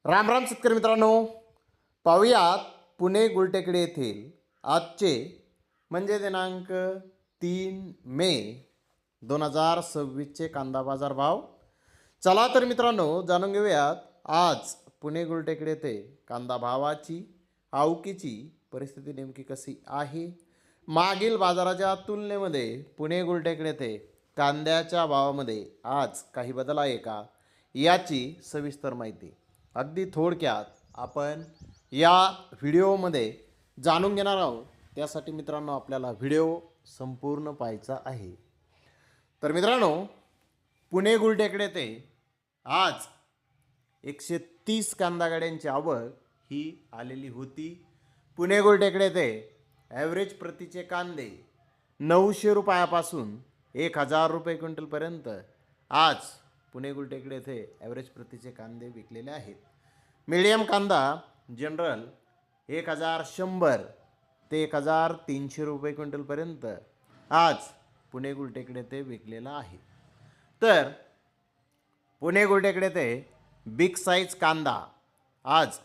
राम राम शेतकरी मित्रांनो, पाहुयात पुणे गुलटेकडी येथील आजचे म्हणजे दिनांक 3 मे 2026चे कांदा बाजार भाव. चला तर मित्रांनो, जाणून घेऊयात आज पुणे गुलटेकडी येथे कांदा भावाची आवकीची परिस्थिती नेमकी कशी आहे. मागील बाजाराच्या तुलनेमध्ये पुणे गुलटेकडी येथे कांद्याच्या भावामध्ये आज काही बदल आहे का, याची सविस्तर माहिती अगदी थोडक्यात आपण या व्हिडिओमध्ये जाणून घेणार आहोत. त्यासाठी मित्रांनो आपल्याला व्हिडिओ संपूर्ण पाहायचा आहे. तर मित्रांनो, पुणे गुलटेकडी येथे आज 130 कांदा गाड्यांची आवक ही आलेली होती. पुणे गुलटेकडी येथे ॲव्हरेज प्रतीचे कांदे 900 रुपयापासून 1000 रुपये क्विंटलपर्यंत आज पुणे गुलटेकडी येथे ॲव्हरेज प्रतीचे कांदे विकलेले आहेत. मीडियम कांदा जनरल 1100 ते 1300 रुपये क्विंटलपर्यंत आज पुणे गुलटेकडी येथे विकलेला आहे. तर पुणे गुलटेकडी येथे बिग साईज कांदा आज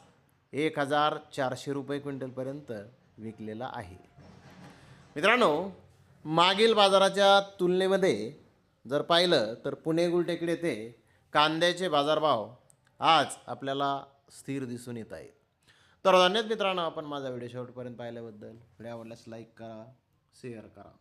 1400 रुपये क्विंटलपर्यंत विकलेला आहे. मित्रांनो, मागील बाजाराच्या तुलनेमध्ये जर पाहिलं तर पुणे गुलटेकडी येथे कांद्याचे बाजारभाव आज आपल्याला स्थिर दिसून येत आहेत. तर धन्यवाद मित्रांनो, आपण माझा व्हिडिओ शेवटपर्यंत पाहिल्याबद्दल. व्हिडिओ आवडल्यास लाईक करा, शेअर करा.